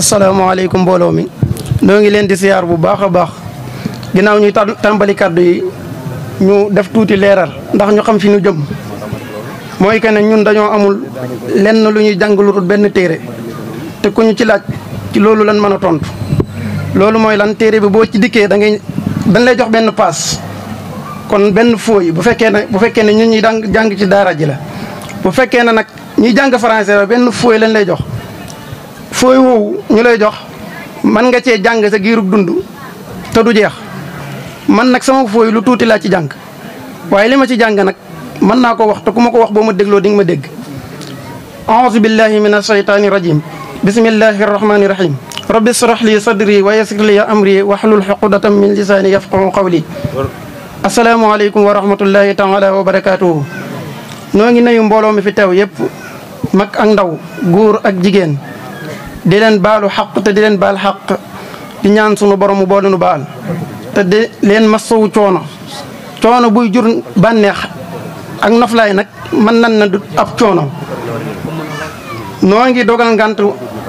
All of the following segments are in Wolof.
asalaamaaleykum mbooloo mi noo ngi leen di siyaar bu baax a baax ginnaaw ñuy tàmbali kàddu yi ñu def tuuti leeral ndax ñu xam fi ñu jëm mooy que ne ñun dañoo amul lenn lu ñuy jàng lu dul benn téere te ku ñu ci laaj ci loolu lan mën a tontu loolu mooy lan téere bi boo ci dikkee dañ lay jox benn paas kon benn fooy bu fekkee ne ñun ñi jàng ci daara ji la bu fekkee ne nag ñuy jàng français la benn fooy lañ lay jox fooy woowu ñu lay jox man nga cee jàng sa giirug dund te du jeex man nag sama fooy lu tuuti laa ci jàng waaye li ma ci jàng nag mën naa ko wax te ku ma ko wax boo ma dégloo di nga ma dégg a'uuzu billahi min ashaytaani rajim bismillahi rahmaani rahim rabbi israh li sadri wa yassir li amri wahlul uqdatan min lisaani yafqahu qawli asalaamaaleykum wa rahmatullahi taala wa barakaatuhu noo ngi nuyu mbooloo mi fi teew yëpp mag ak ndaw góor ak jigéen di leen baalu xaq te di leen baal xaq di ñaan sunu borom mu boole nu baal te di leen masawu coono buy jur bànneex ak noflaay nag mën nan na du ab coono noo ngi dogal ngant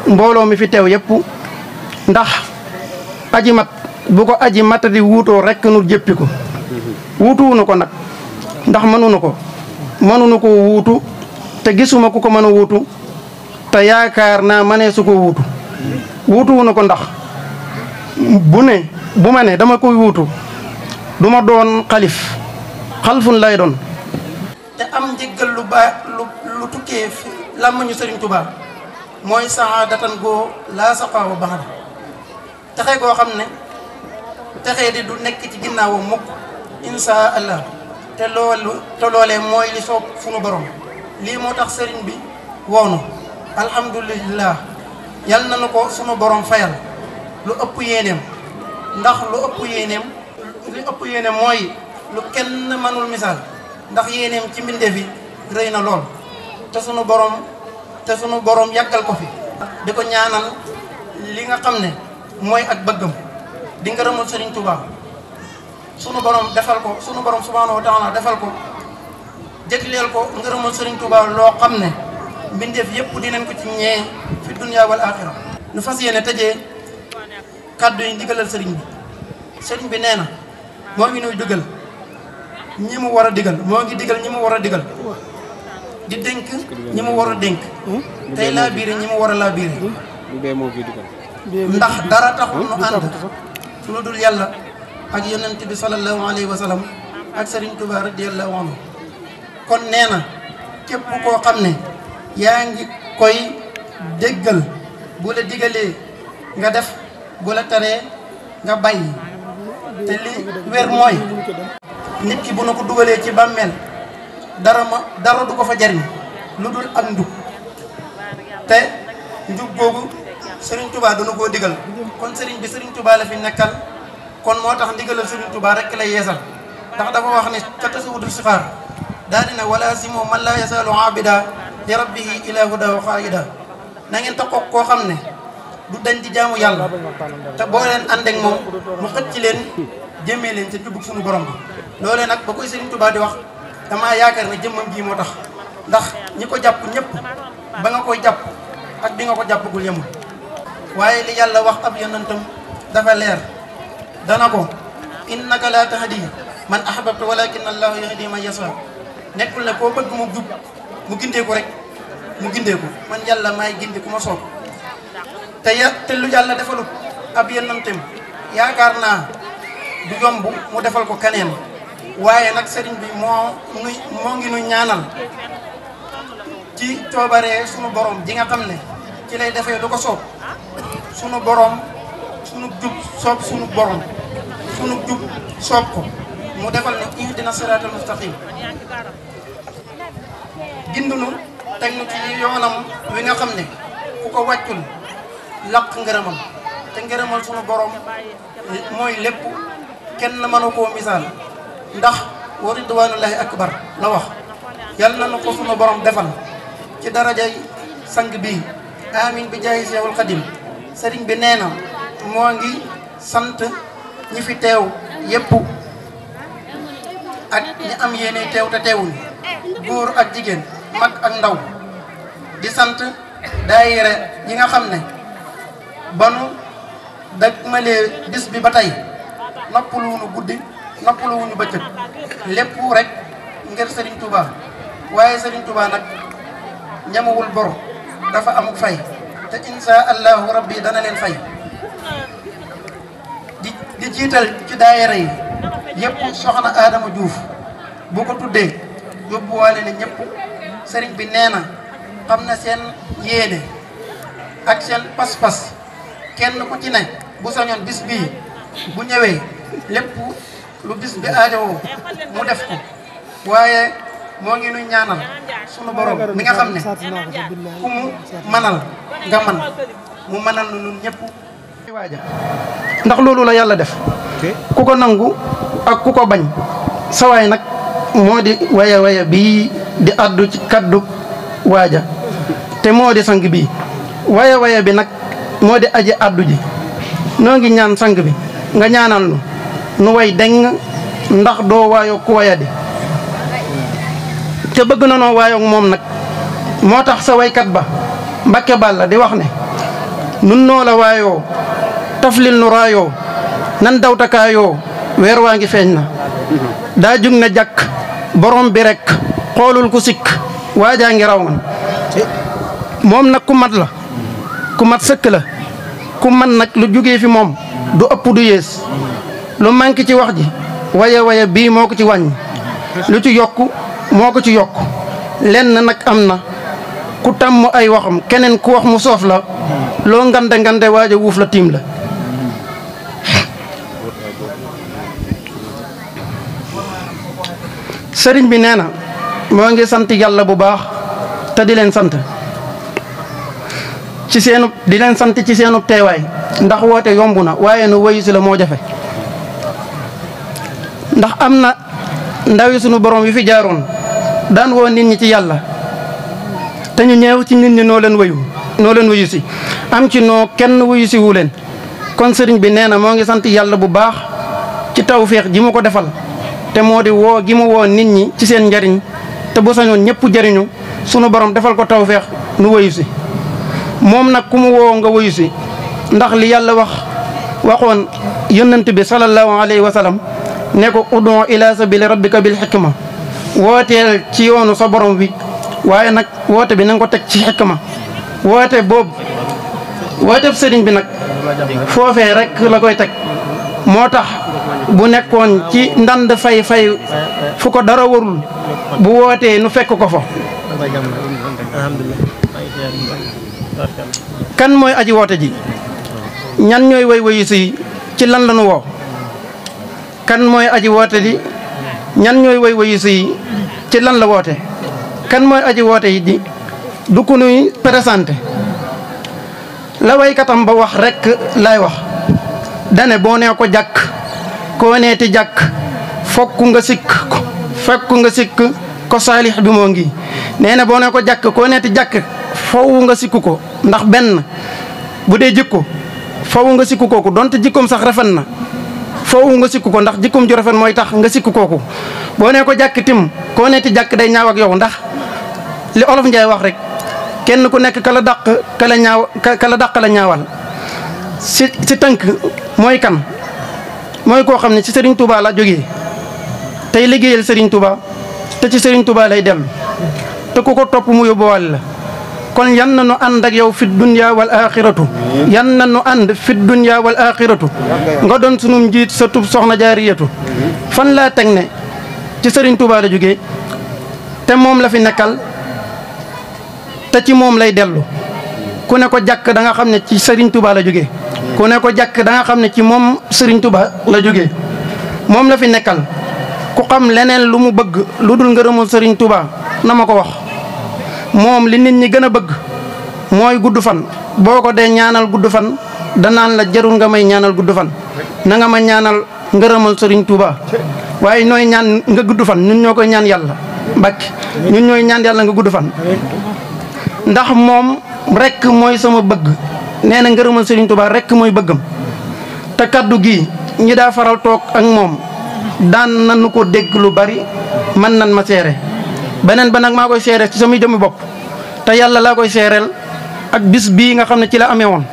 mbooloo mi fi teew yëpp ndax aji mat bu ko aji mat di wuutoo rekk nu jéppi ko wuutuwunu ko nag ndax mënunu ko wuutu te gisuma ku ko mën a wuutu te yaakaar naa mënee su ko wuutuwunu ko ndax bu ma ne dama koy wuutu du ma doon xalfun lay doon te am njëggal lu tukkee fi làmmañu Sëriñ Tuubaa mooy saadatan goo laa saqaawa baxada texe goo xam ne texe di du nekk ci ginnaawam mukk insha allah te loolee mooy li soob sunu borom lii moo tax sëriñ bi woonu alhamdulillah yal na nu ko sunu borom fayal lu ëpp yéeneem ndax lu ëpp yéeneem mooy lu kenn mënul misaal ndax yéeneem ci mbindeef yi rëy na lool te sunu borom yàggal ko fi di ko ñaanal li nga xam ne mooy ak bëggam di ngërëmul Sëriñ Tuubaa sunu borom defal ko sunu borom subhaanahu wa taala defal ko jégleel ko ngërëmul Sëriñ Tuubaa loo xam ne mbindeef yëpp dinañ ko ci ñee fi dunya wal axira nu fas yéene tëjee kàddu yi ndigalal sëriñ bi nee na moo ngi nuy digal ñi mu war a digal moo ngi digal ñi mu war a digal di dénk ñi mu war a dénk tey laa biire ñi mu war a laa biire ndax dara taxul nu ànd lu dul yàlla ak yonent bi sallallahu alayhi wa sallam ak Sëriñ Tuubaa radiyallahu anhu kon nee na képp koo xam ne yaa ngi koy déggal bu la digalee nga def bu la taree nga bàyyi te li wér mooy nit ki bu na ko dugalee ci bàmmeel dara du ko fa jariñ lu dul ak njub te njub googu Sëriñ Tuubaa dana koo digal kon sëriñ bi Sëriñ Tuubaa la fi nekkal kon moo tax ndigalal Sëriñ Tuubaa rekk lay yeesal ndax dafa wax ne ca tasawudu sixaar daa dina wala si moom man laa yasaalu abida li rabbihi ila huda wa xaayida na ngeen taxoog koo xam ne du dañ di jaamu yàlla te boo leen ànd ak moom mu xëcc leen jëmee leen ca jubug suñu borom bi loolee nag ba koy Sëriñ Tuubaa di wax damaa yaakaar ne jëmmam jii moo tax ndax ñi ko jàpp ñëpp ba nga koy jàpp ak bi nga ko jàppagul yemul waaye li yàlla wax ab yonentam dafa leer dana ko innaka laa tahdi man ahbabta walakin allahu yahdi man yasha nekkul ne koo bëgg mu jub mu gindeeku rek mu gindeeku man yàlla maay gindi ku ma soob te lu yàlla defalut ab yonentam yaakaar naa du yomb mu defal ko keneen waaye nag sëriñ bi moo ngi nu ñaanal ci coobaree sunu borom ji nga xam ne ci lay defee lu ko soob sunu borom sunu jub soob sunu borom sunu jub soob ko mu defal ne ihdina siraatal mustaqim gindunu teg nu ci yoonam wi nga xam ne ku ko wàccul laq ngërëmam te ngërëmal sunu borom mooy lépp kenn mënu koo misaal ndax wa ridwanullahi akbar la wax yàlla na ko sunu borom defal ci darajay sang bi amin bi jaayi Seexul Xadim sëriñ bi nee na moo ngi sant ñi fi teew yépp ak ñi am yéene teew te teewul góor ak jigéen mag ak ndaw di sant daayira yi nga xam ne ba nu dëgmalee bis bi ba tey noppaluwuñu guddi noppaluwuñu bëccëg lépp rek ngir Serigne Touba waaye Serigne Touba nag ñamawul bor dafa amuk fay te insha allahu rabbi dana leen fay di jiital ci daayira yi yëpp soxna Adama Diouf bu ko tuddee yóbbuwaale ne ñëpp sëriñ bi nee na xam na seen yéene ak seen pas-pas kenn ku ci ne bu sañoon bis bii bu ñëwee lépp lu bis bi aajowoo mu def ko waaye moo ngi nuy ñaanal sunu borom mi nga xam ne ku mu manal nga man mu manal nu ñun ñëpp waaja ndax loolu la yàlla def ku ko nangu ak ku ko bañ sawaay nag moo di waya bii di addu ci kaddu waaja te moo di sang bii waya bi nag moo di aji addu ji noo ngi ñaan sang bi nga ñaanal nu way deng ndax doo waayoo ku waya di te bëgg na noo waayoog moom nag moo tax sa waykat ba Mbàkke Balla di wax ne nun noo la waayoo taflil nu raayoo nan dawtakaayoo weer waa ngi feeñ na daa jug na jàkk borom bi rek xoolul ku sikk waajaa ngi raw man moom nag ku mat la ku mat sëkk la ku man nag lu jugee fi moom du ëpp du yées lu manqué ci wax ji waya bii moo ko ci wàññi lu ci yokk moo ko ci yokk lenn nag am na ku tàmm ay waxam keneen ku wax mu soof la loo ngande waaja wuuf la tiim la sëriñ bi nee na moo ngi sant yàlla bu baax te di leen sant ci seenu teewaay ndax woote yomb na waaye nu woyu si la moo jafe ndax am na ndawi sunu borom yi fi jaaroon daan woo nit ñi ci yàlla te ñu ñeew ci nit ñi noo leen wuyu si am ci noo kenn wuyu si wu leen kon sëriñ bi nee na moo ngi sant yàlla bu baax ci tawféex ji mu ko defal te moo di woo gi mu woo nit ñi ci seen njariñ te bu sañoon ñëpp jariñu sunu borom defal ko tawféex nu wuyu si moom nag ku mu woo nga wuyu si ndax li yàlla waxoon yonent bi sallallahu alayhi wa sallam ne ko ud'u ila sabili rabbika bil hikma wooteel ci yoonu sa borom wi waaye nag woote bi na nga ko teg ci hikma woote sëriñ bi nag foofee rek la koy teg moo tax bu nekkoon ci ndand fay fu ko dara warul bu wootee nu fekk ko fa kan mooy aji woote ji ñan ñooy woyu si ci lan la nu woo kan mooy aji woote ji ñan ñooy woyu si ci lan la woote kan mooy aji woote yi di du ku nuy présenté la waykatam ba wax rekk lay wax dane boo nee ko jàkk koo neeti jàkk fokk nga sikk ko saalix bi moo ngi nee na boo nee ko jàkk koo neeti jàkk faw nga sikku ko ndax benn bu dee jikko faw nga sikku kooku donte jikkoom sax rafet na faw nga sikku ko ndax jikkoom ju rafet mooy tax nga sikku kooku boo nee ko jàkk tim koo neeti jàkk day ñaaw ak yow ndax li olof Njaay wax rek kenn ku nekk kala dàq la ñaawal si tënk mooy kan mooy koo xam ne ci Serigne Touba la jógee tey liggéeyal Serigne Touba te ci Serigne Touba lay dellu te ku ko topp mu yóbbuwaale la kon yan na nu ànd ak yow fit dunya wal axiratu yan na nu ànd fit dunya wal axiratu nga doon sunu njiit sa tub soxna jaariyatu fan laa teg ne ci Serigne Touba la jógee te moom la fi nekkal te ci moom lay dellu ku ne ko jàkk da nga xam ne ci Serigne Touba la jógee ku ne ko jàkk da nga xam ne ci moom Serigne Touba la jógee moom la fi nekkal ku xam leneen lu mu bëgg lu dul ngërëmul Serigne Touba na ma ko wax moom li nit ñi gën a bëgg mooy gudd fan boo ko dee ñaanal gudd fan danaan la jarul nga may ñaanal gudd fan na nga ma ñaanal ngërëmal Serigne Touba waaye nooy ñaan nga gudd fan ñun ñoo koy ñaan yàlla Mbàkke ñun ñooy ñaan yàlla nga gudd fan ndax moom rekk mooy sama bëgg nee na ngërëmal Serigne Touba rekk mooy bëggam te kaddu gi ñi daa faral toog ak moom daan nañu ko dégg lu bari man nan ma seere beneen ba nag maa koy seere ci sama jëmmi bopp te yàlla laa koy seereel ak bis bii nga xam ne ci la amee woon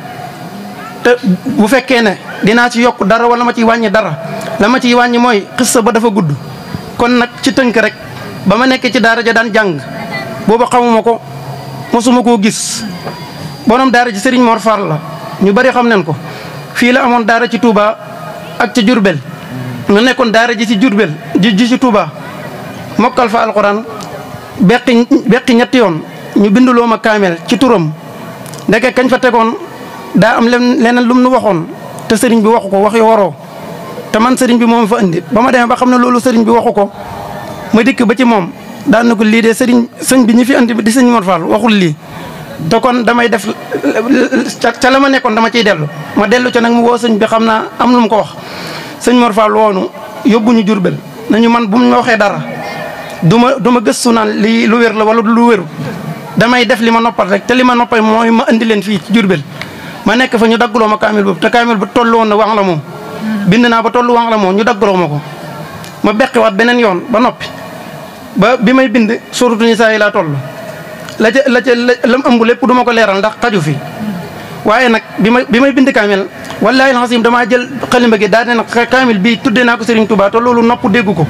te bu fekkee ne dinaa ci yokk dara wala ma ciy wàññi dara la ma ciy wàññi mooy xissa ba dafa gudd. kon nag ci tënk rek ba ma nekkee ci daara ja daan jàng booba xamuma ko mosuma koo gis borom daara ji Serigne Mor Fall la ñu bari xam nañ ko fii la amoon daara ci Touba ak ci Diourbel ñu nekkoon daara ji ci Diourbel ji ci Touba mokkal fa alxuraan beqi ñetti yoon ñu binduloo ma kaamel ci turam ndeke kañ fa tegoon daa am leneen lum nu waxoon te sëriñ bi waxu ko wax yu waroo te man sëriñ bi moom fa indi ba ma demee ba xam ne loolu sëriñ bi waxu ko ma dikk ba ci moom daan na ko lii de sëñ bi ñi fi andi di sëñ Mor Fall waxul lii te kon damay def ca la ma nekkoon dama ciy dellu ma dellu ca nag mu woo sëñ bi xam naa am lu mu ko wax sëñ Mor Fall woonu yóbbu ñu Jurbel nañu man bu mu waxee dara du ma gëstu naan lii lu wér la wala lu wéru damay def li ma noppal rek te li ma noppal mooy ma andi leen fii ci Jurbel ma nekk fa ñu daggaloo ma kaamil boobu te kaamil ba tollu woon na wax la moom bind naa ba tollu wax la moom ñu daggaloo ma ko ma beqiwaat beneen yoon ba noppi ba bi may bind suuratu Nisaa yi laa toll la mu ëmb lépp du ma ko leeral ndax xaju fi waaye nag bi may bind kaamil wallaahi alxasim damaa jël xalima gi daal ne nag kaamil bii tuddee naa ko Serigne Touba te loolu nopp déggu ko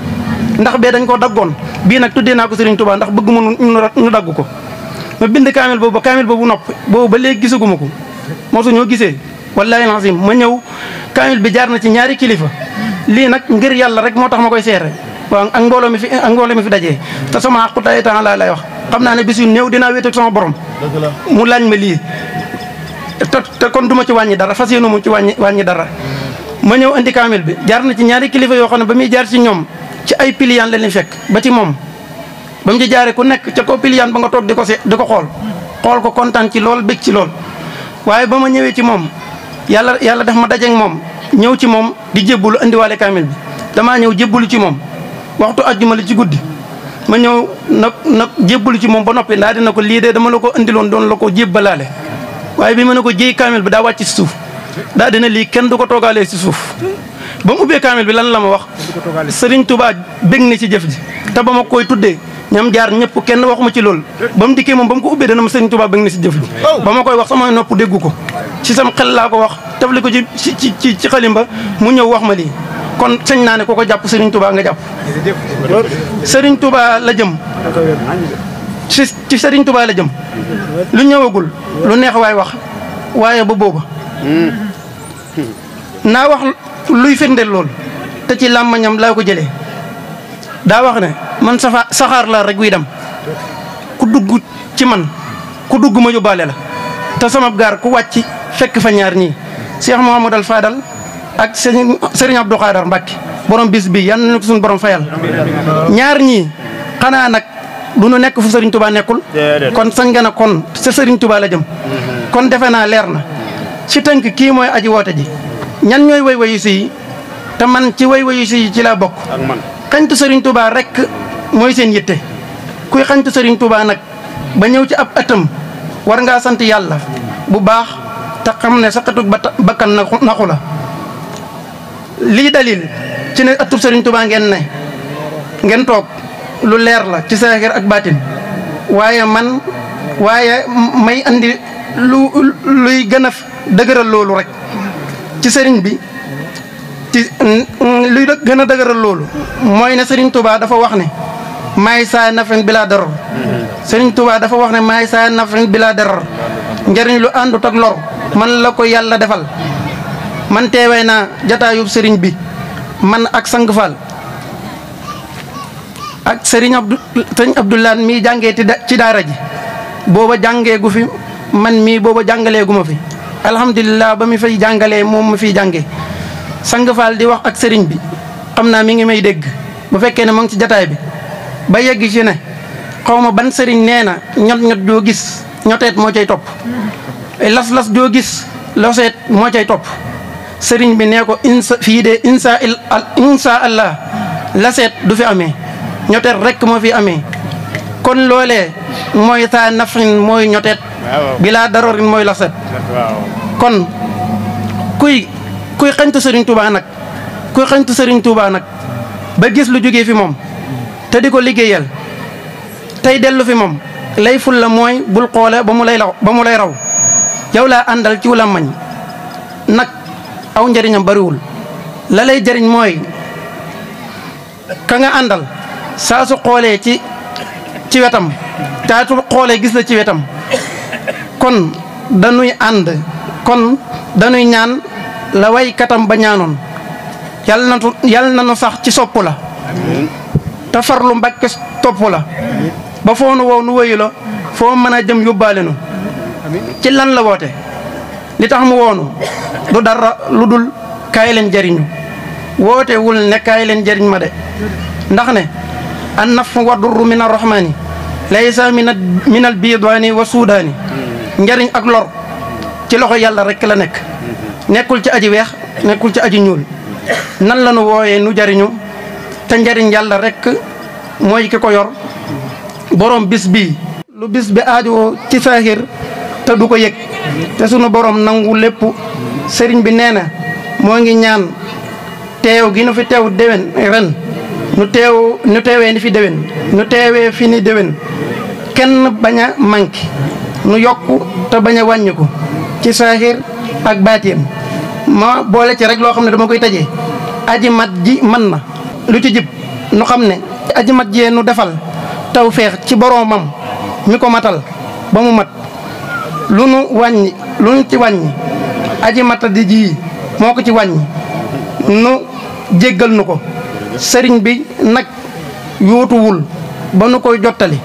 ndax bee dañ koo daggoon bii nag tuddee naa ko Serigne Touba ndax bëgg mu ñu dagg ko ma bind kaamil boobu nopp boobu ba léegi gisaguma ko mosuñoo gisee wallaahi alazim ma ñëw kaamil bi jaar na ci ñaari kilifa lii nag ngir yàlla rek moo tax ma koy seere waaw ak mbooloo mi fi dajee te sama xaqutaay temps lay wax xam naa ne bis yu néew dinaa wéet ak sama borom mu laaj ma lii te kon du ma ci wàññi dara fas yéenu mu ci wàññi dara ma ñëw indi kaamil bi jaar na ci ñaari kilifa yoo xam ne ba muy jaar ci ñoom ci ay piliyaan la leen fekk ba ci moom ba mu ci jaaree ku nekk ca ko piliyaan ba nga toog di ko xool ko kontaan ci lool bég ci lool waaye ba ma ñëwee ci moom yàlla def ma dajeeg moom ñëw ci moom di jébbalu indiwaale kaamil bi damaa ñëw jébbalu ci moom waxtu ajjuma la ci guddi ma ñëw nag jébbalu ci moom ba noppi ndaa dina ko lii de dama la ko indiloon doon la ko jébbalaale waaye bi ma ne ko jéy kaamil bi daa wàcc si suuf daa dina lii kenn du ko toogaalee si suuf ba mu ubbee kaamil bi lan la ma wax Serigne Touba bég na ci jëf ji te ba ma koy tuddee ñam jaar ñëpp kenn waxuma ci loolu ba mu dikkee moom ba mu ko ubbee dana ma Serigne Touba bég na ci jëf ji ba ma koy wax sama nopp déggu ko ci sam xel laa ko wax tafli ko ci xalimba mu ñëw wax ma lii kon sañ naa ne ko jàpp Serigne Touba nga jàpp Serigne Touba la jëm ci Serigne Touba la jëm lu ñëwagul lu neex waay wax waaye ba booba naa wax luy firndeel loolu te ci làmmañam laa ko jëlee daa wax ne man saxaar la rek wuy dem ku dugg ci man ku dugg ma yóbbaale la te sama gaar ku wàcc fekk fa ñaar ñii Cheikh Mouhamadou Fadal ak Serigne Abdou Khadar Mbacke borom bis bi yan nañu ko suñu borom fayal ñaar ñii xanaa nag du nu nekk fu Serigne Touba nekkul kon sañ nga na kon sa Serigne Touba la jëm kon defe naa leer na ci tënk kii mooy aji woote ji ñan ñooy way si te man ci way si ci laa bokk xañtu Serigne Touba rek mooy seen yitte kuy xañtu Serigne Touba nag ba ñëw ci ab ëttam war ngaa sant yàlla bu baax te xam ne sa xetuk bakkan naxu la lii dalil ci ne ëttub Serigne Touba ngeen toog lu leer la ci saahir ak baatin waaye may andi luy gën a dëgëral loolu rek ci sëriñ bi ci luy gën a dëgëral loolu mooy ne Serigne Touba dafa wax ne maay saa nafin bilaa darar Serigne Touba dafa wax ne maay saa nafin bilaa darar njëriñ lu àndut ak lor man la ko yàlla defal man teewee naa jataayub sëriñ bi man ak sang Fall ak sëriñ Abdoulaye mii jàngee ci daara ji booba jàngee gu fi man mii booba jàngalee gu ma fi alhamdulilah ba mi fay jàngalee moom ma fiy jàngee sang Fall di wax ak sëriñ bi xam naa mi ngi may dégg bu fekkee ne mu ngi ci jataay bi ba yegg ci ne xaw ma ban sëriñ nee na ñot joo gis ñoteet moo cay topp las joo gis loseet moo cay topp sëriñ bi nee ko fii de insa allah laseet du fi amee ñoteet rek moo fi amee kon loolee mooy saa nafin mooy ñoteet bilaa darorin mooy laseet kon kuy xañtu Serigne Touba nag ba gis lu jógee fi moom te di ko liggéeyal tey dellu fi moom lay ful la mooy bul xoole ba mu lay raw yow laa àndal ci làmmañ nag aw njëriñam bariwul la lay jëriñ mooy ka nga àndal saa su xoolee ci wetam saa su xoolee gis la ci wetam kon dañuy ànd kon dañuy ñaan la way katam ba ñaanoon yàlla na nu sax ci sopp la te farlu Mbàkke topp la ba foo nu wow nu wëyu la foo mën a jëm yóbbaale nu ci lan la woote li tax mu woonu du dara lu dul kaay leen jëriñu woote wul ne kaay leen jëriñ ma de ndax ne an naf wa durru min arrahmani laysa min al bidaani wa suudaani njëriñ ak lor ci loxo yàlla rek la nekk nekkul ci aji weex nekkul ci aji ñuul nan la nu wooyee nu jëriñu te njëriñ yàlla rek mooy ki ko yor borom bis bii lu bis bi aajoo ci saaxir te du ko yëg te sunu borom nangu lépp sëriñ bi nee na moo ngi ñaan teew gi nu fi teew déwén ren nu teewee ni fi déwén nu teewee fi ni déwén kenn bañ a manqué nu yokku te bañ a wàññiku ci saaxir ak baatin ma boole ci rek loo xam ne dama koy tëjee aji mat ji man na lu ci jib nu xam ne aji mat jee nu defal taw feex ci boroomam mi ko matal ba mu mat lu nu ci wàññi aji mata di ji moo ko ci wàññi nu jéggal nu ko sëriñ bi nag yóotuwul ba nu koy jottali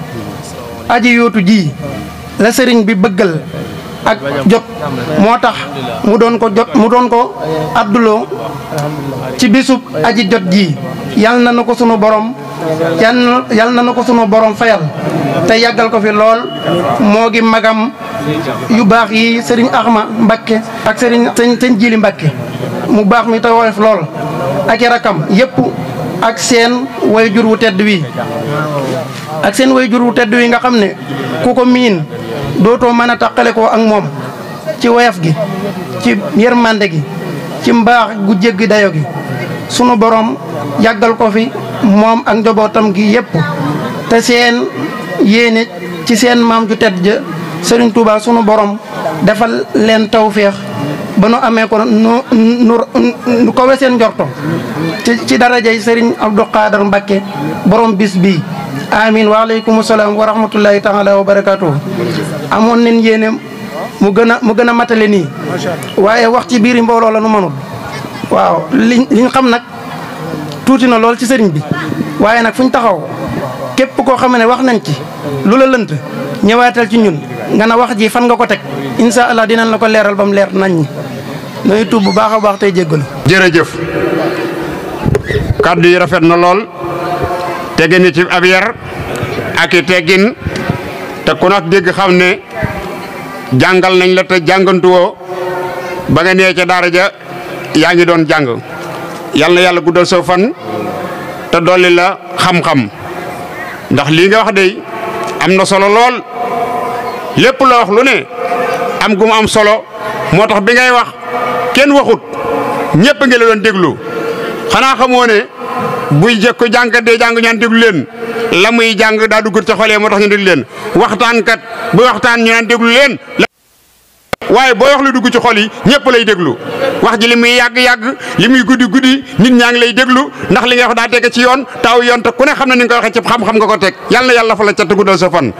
aji yóotu ji la sëriñ bi bëggal ak jot moo tax mu doon ko adduloo ci bisub aji jot ji yal na nu ko sunu borom yal na nu ko sunu borom fayal te yàggal ko fi lool moo gi magam yu baax yi sëriñ Axma Mbakke ak sëñ Jili Mbakke mu baax mi te woyof lool ak i rakam yépp ak seen way jur wu tedd wi nga xam ne ku ko miin dootoo mën a taqale ko ak moom ci woyof gi ci yërmande gi ci mbaax gu jéggi dayo gi sunu borom yàggal ko fi moom ak njabootam gi yépp te seen yéene ci seen maam ju tedd ja Sëriñ Tuuba sunu borom defal leen tawféex ba nu amee ko nu ko we seen njorto ci darajay Sëriñ Abdou Khadar Mbakke borom bis bii amin waaleykum salaam wa rahmatullahi taala wa barakatuh amoon nañ yéene mu gën a matale nii waaye wax ci biiri mbooloo la nu mënul waaw liñ xam nag tuuti na lool ci sëriñ bi waaye nag fu ñu taxaw képp koo xam ne wax nañ ci lu la lënt ñëwaatal ci ñun nga na wax ji fan nga ko teg incha allah dinañ la ko leeral ba mu leer nañ ñi tuub bu baax a baax tey jéggalu. jërëjëf kàddu yi rafet na lool tege ni ci ab yar ak i teggin te ku nag dégg xam ne jàngal nañ la te jàngantuwoo ba nga nee ca daara ja yaa ngi doon jàng yal na yàlla guddal soo fan te dolli la xam-xam ndax lii nga wax de am na solo lool lépp la wax lu ne am gu mu am solo moo tax bi ngay wax kenn waxut ñëpp nga la doon déglu xanaa xamoo ne buy jëkk jàngkat dee jàng ñaan déglu leen la muy jàng daa duggut ca xoolee moo tax ñu déglu leen waxtaankat bu waxtaan ñu naan déglu leen waaye boo wax lu dugg ci xol yi ñëpp lay déglu wax ji li muy yàgg-yàgg li muy guddi nit ñaa ngi lay déglu ndax li nga wax daa tege ci yoon taw yoon te ku ne xam ne ni nga ko waxee ci xam-xam nga ko teg yàlla na yàlla fa la cat guddal sa fan